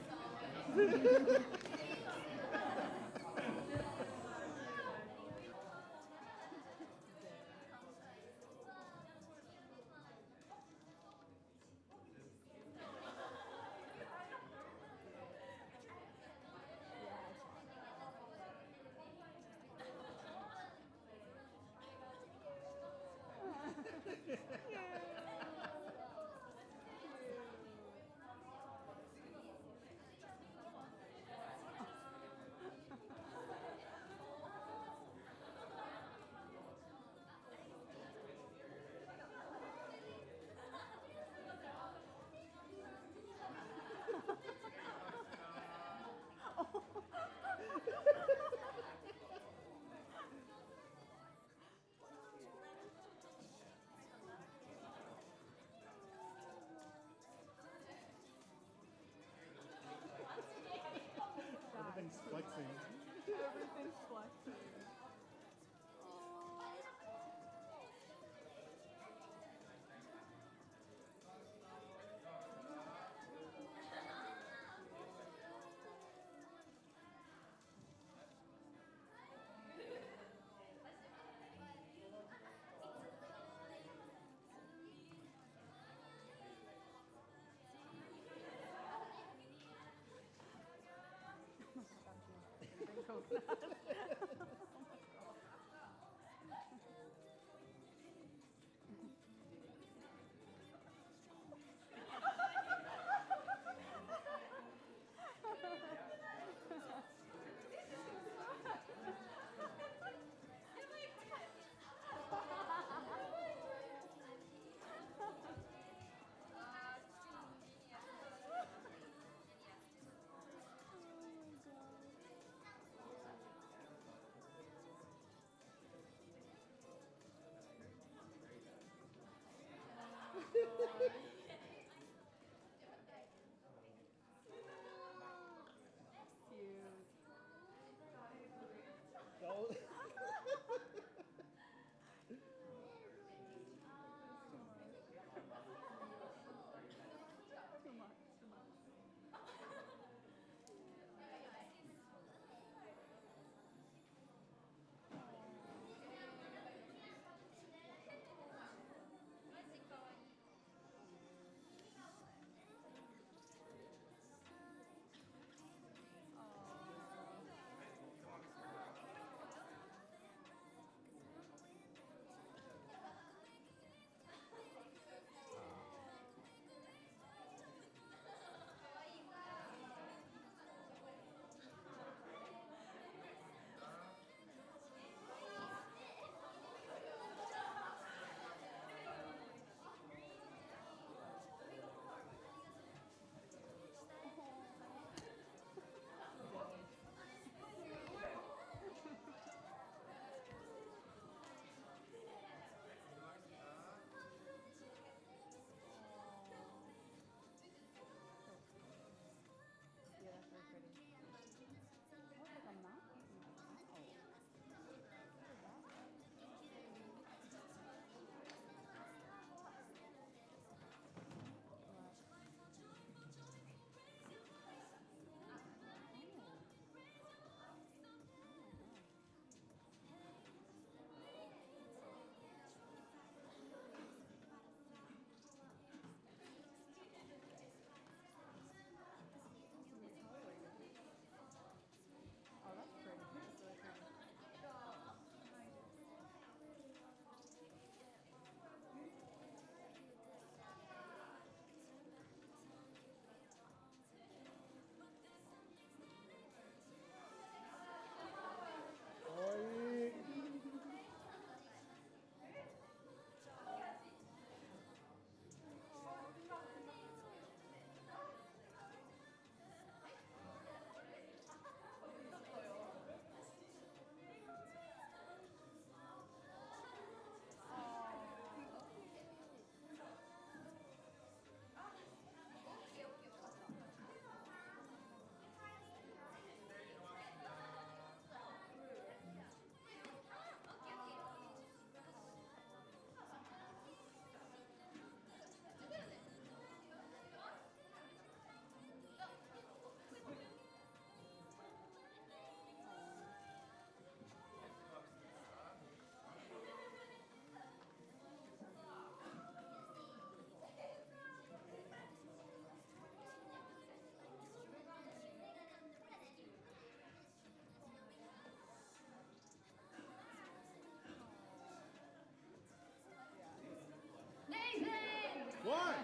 What?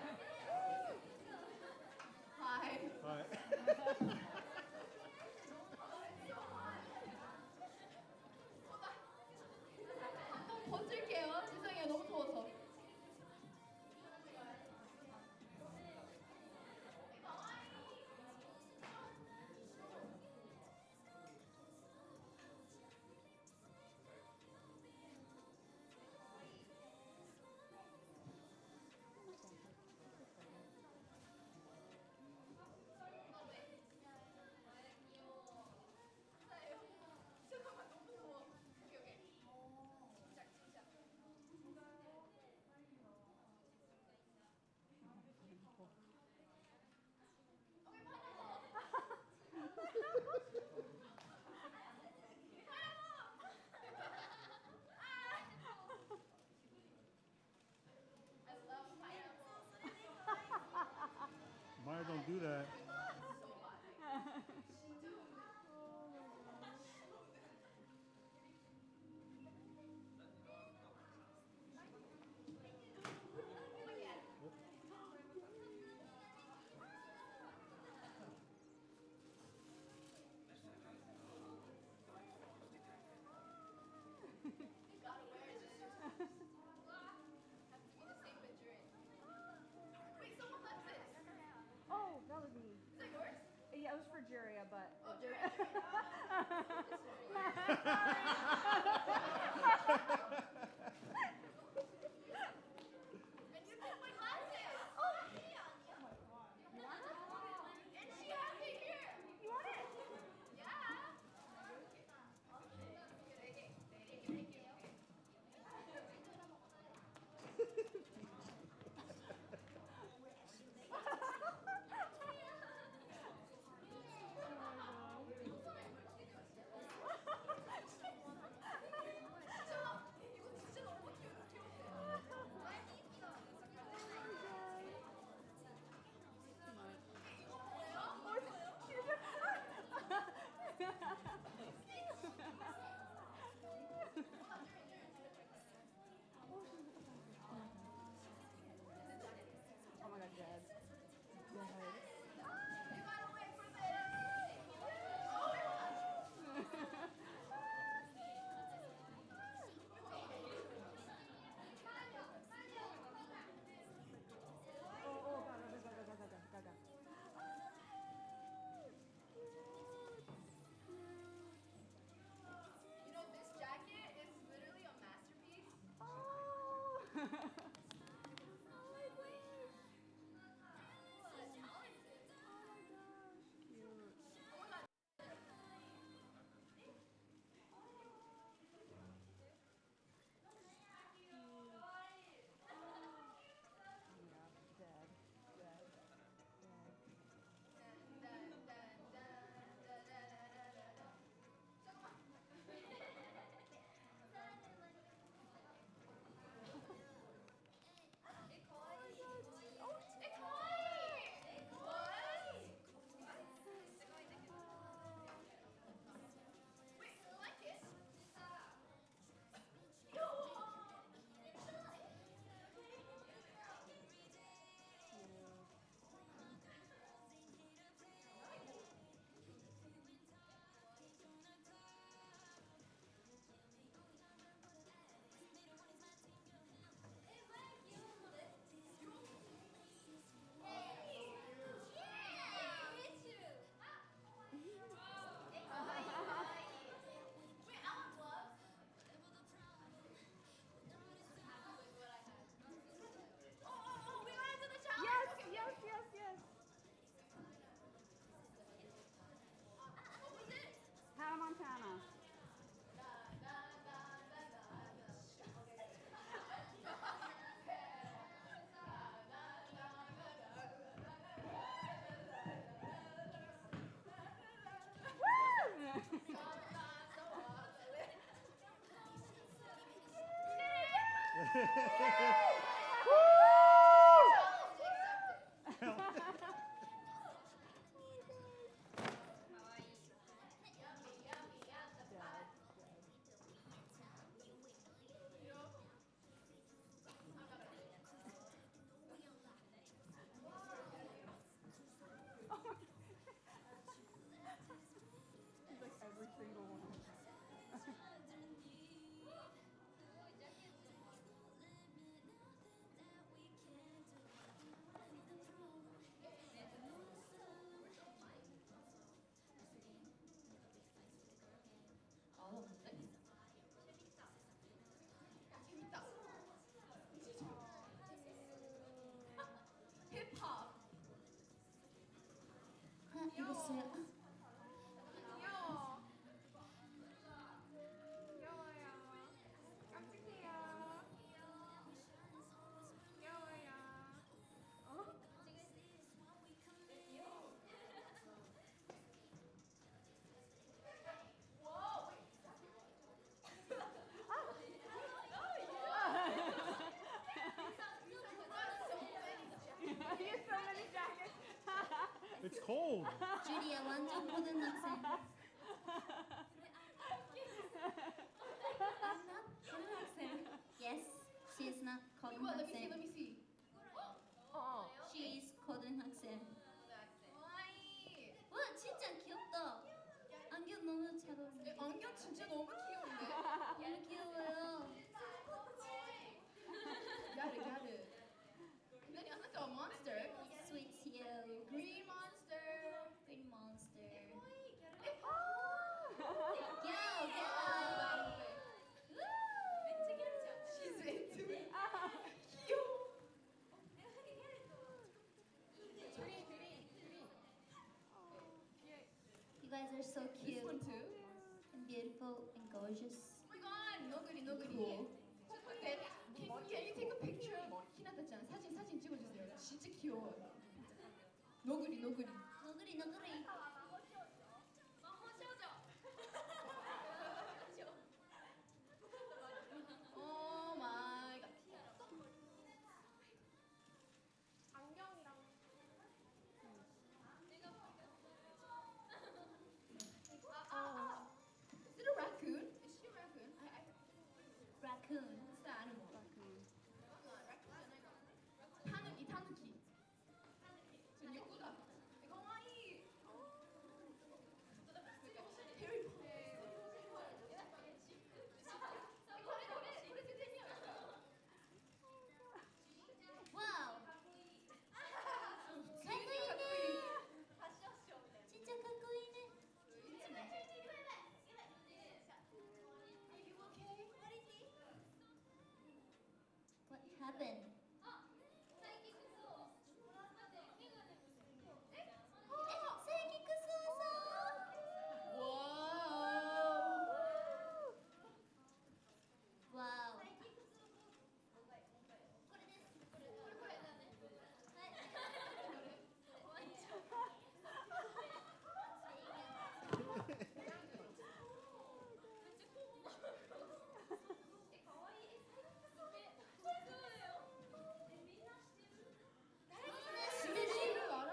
Hi.
Hi.
한번 벗을게요. 죄송해요. 너무 더워서. 잠깐만 너무 더워. 오케이. 시작.
Maya, don't do that.
JURIA, but
And you took my glasses. And she has it here.
you want it?
Yeah. 이거 진짜 너무 귀여워.
Oh my god, Jed.
You gotta wait for this.
Gaga.
You know, this jacket is literally a masterpiece.
Oh. Yes. Hannah Montana. Like every single one.
힙합.
이랬어요.
귀여워. 귀여워요. 깜찍해요. 귀여워요.
He's so many jackets.
It's cold.
주리야 완전 고등학생. I'm not 고등학생. Yes, she's not
Wait, what? Let
고등학생.
me see.
She is 고등학생.
와이.
와 진짜 귀엽다. 안경 너무 잘 어울려.
안경 진짜 너무 귀여운데?
너무 귀여워요.
야르. Then another monster.
Sweet you.
Green monster.
Green monster. so cute.
This one too.
And beautiful and gorgeous.
Oh my god, 너구리 너구리.
Cool.
Can you take a picture of 히나타-짱? 사진 찍어주세요. 진짜 귀여워요. 너구리 너구리.
너구리 너구리.
Oh my god. Is it a raccoon? Is she a raccoon?
Raccoon.
What's the animal? 타누키 타누키. 저 예쁘다. 가와이. 해리 포터.
와우. 진짜 가꾸이네. What happened? 사이기 구수하소. 와우.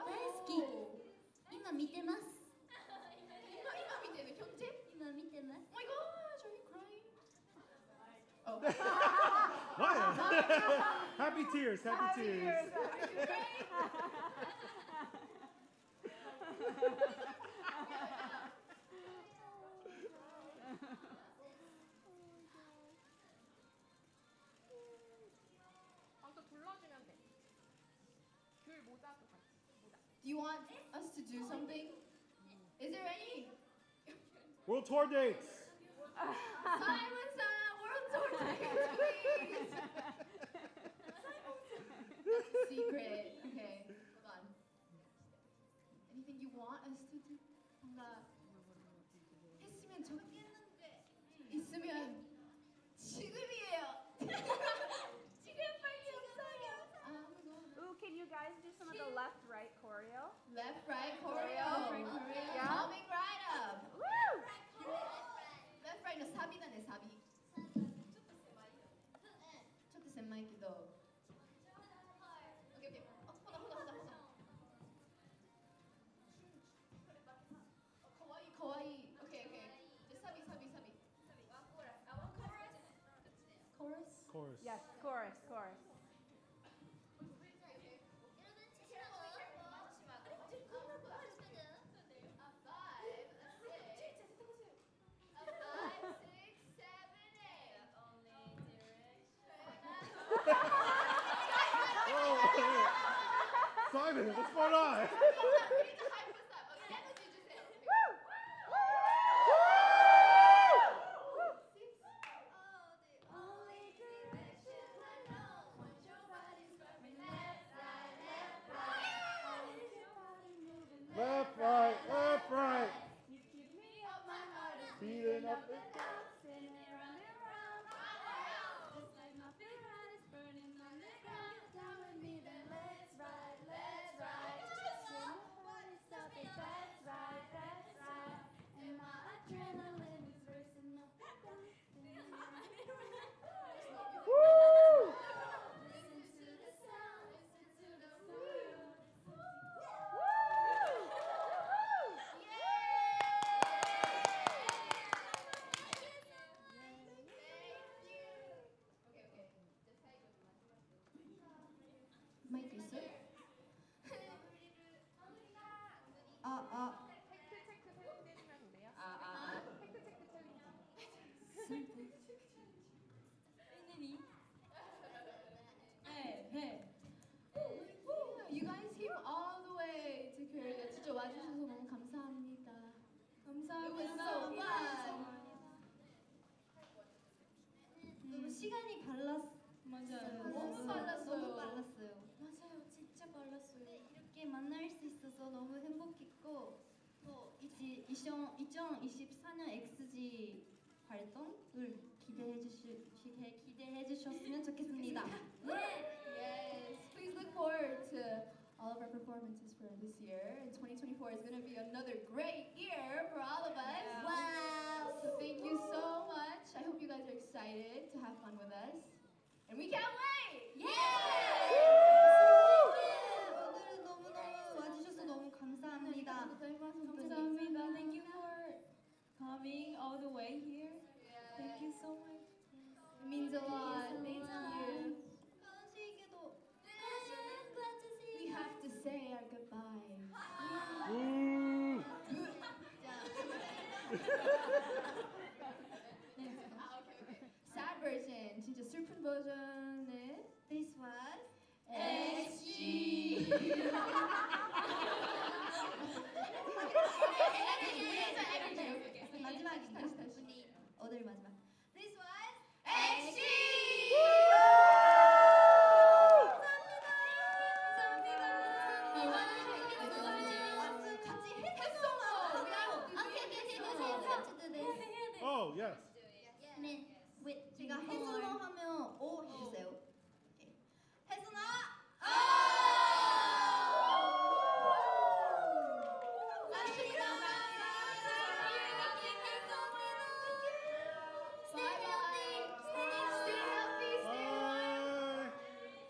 大好き。今見てます。
今見てる현재?
今見てます。
Oh my gosh, are you crying? Oh.
What? Happy tears, happy tears.
Do you want us to do something? Is there any?
World tour dates.
Simon-san, world tour tickets, please. Secret. Okay, hold on. Anything you want us to do? 뭔가 했으면 좋겠는데 있으면 지금이에요. 지금 빨리 없어요.
Ooh, can you guys do some of the left right choreo?
Left, right, choreo.
Left, right, choreo. Yeah.
Coming right up.
Woo!
Left, right, no, 사비다네, 사비. ちょっと狭いけど. Okay, okay. Hold on. Kawaii. Okay. Just 사비. Chorus?
Yes, chorus.
Simon, what's going on? Left, right. Beating up the
마이크 있어? Hey. You guys came all the way to Korea. 진짜 와주셔서 너무 감사합니다. It was so fun.
너무 시간이
맞아요.
너무
빨랐어요.
맞아요, 진짜 빨랐어요. 이렇게 만날 수 있어서 너무 행복했고 또 이
2024년 XG 활동을 기대해 주셨으면 좋겠습니다. Yes, please look forward to all of our performances for this year. And 2024 is going to be another great year for all of us.
Wow.
So thank you so much. I hope you guys are excited to have fun with us. And we can't wait!
오늘은 너무너무 와주셔서 너무 감사합니다.
감사합니다. Thank you for coming all the way here. Thank you so much. It means a lot. Thank you. We have to say our goodbyes. Sad version, 진짜 슬픈 버전은
This was
XG.
마지막입니다. 우리 오늘 마지막. This was
XG. 같이 했었어.
Oh, yes.
네. With
제가 해수너 하면 오 해주세요. 오케이. 해수너.
Bye.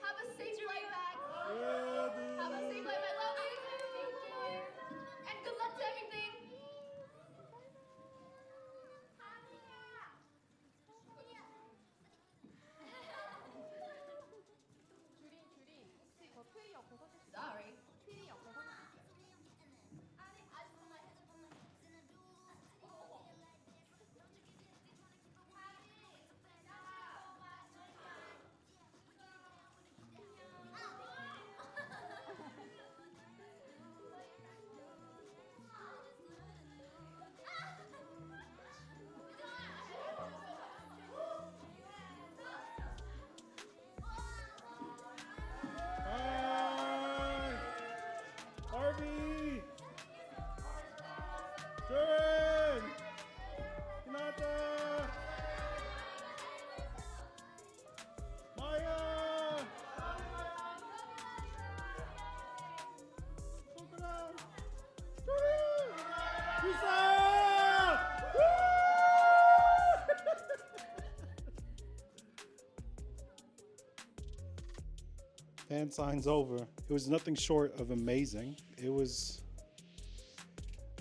Have a safe flight back.
Yeah, dude.
Have a safe flight back. Love you. And good luck to everything. Sorry.
Bye. HARVEY. JURIN. HINATA. Maya. COCONA. JURIN. CHISA. Fan sign's over. It was nothing short of amazing.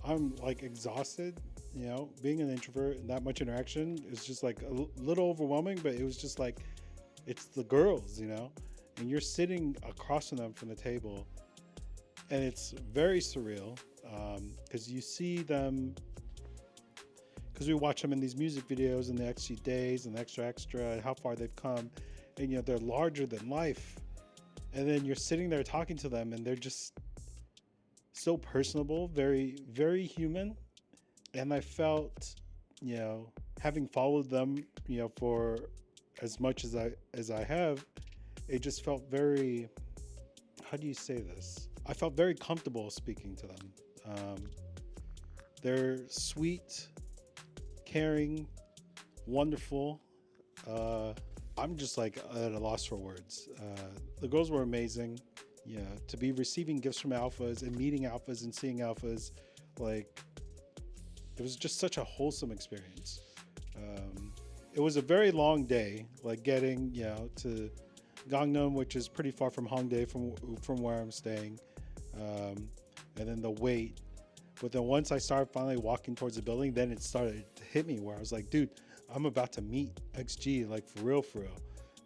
I'm like exhausted, you know, being an introvert and that much interaction is just like a little overwhelming, but it was just like, it's the girls, you know, and you're sitting across from them from the table and it's very surreal because you see them, because we watch them in these music videos and the XG DAYZ and the Extra and how far they've come, and you know, they're larger than life. And then you're sitting there talking to them and they're just so personable, very, very human. And I felt, you know, having followed them, you know, for as much as I have, it just felt very, how do you say this? I felt very comfortable speaking to them. They're sweet, caring, wonderful. I'm just like at a loss for words. The girls were amazing. Yeah, to be receiving gifts from ALPHAZ and meeting ALPHAZ and seeing ALPHAZ, like, it was just such a wholesome experience. It was a very long day, like getting, you know, to Gangnam, which is pretty far from Hongdae, from where I'm staying, and then the wait. But then once I started finally walking towards the building, then it started to hit me where I was like, dude, I'm about to meet XG, like for real.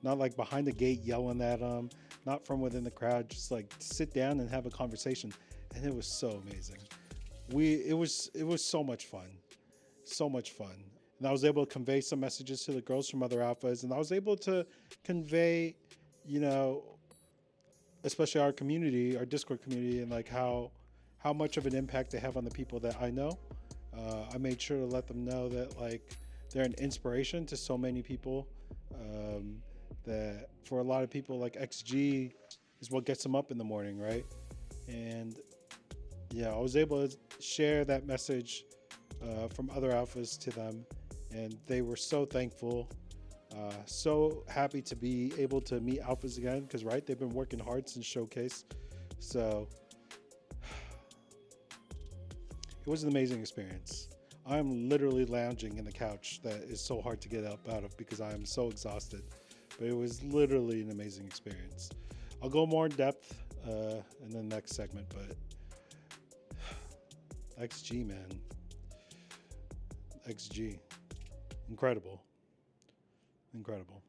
Not like behind the gate yelling at them, not from within the crowd, just like sit down and have a conversation. And it was so amazing. It was so much fun, so much fun. And I was able to convey some messages to the girls from other ALPHAZ, and I was able to convey, you know, especially our community, our Discord community, and like how much of an impact they have on the people that I know. I made sure to let them know that like they're an inspiration to so many people. That for a lot of people, like XG is what gets them up in the morning, right? And yeah, I was able to share that message from other alphas to them, and they were so thankful, so happy to be able to meet alphas again, because right, they've been working hard since Showcase. So it was an amazing experience. I'm literally lounging in the couch that is so hard to get up out of because I am so exhausted, but it was literally an amazing experience. I'll go more in depth in the next segment, but XG, man. XG. Incredible. Incredible.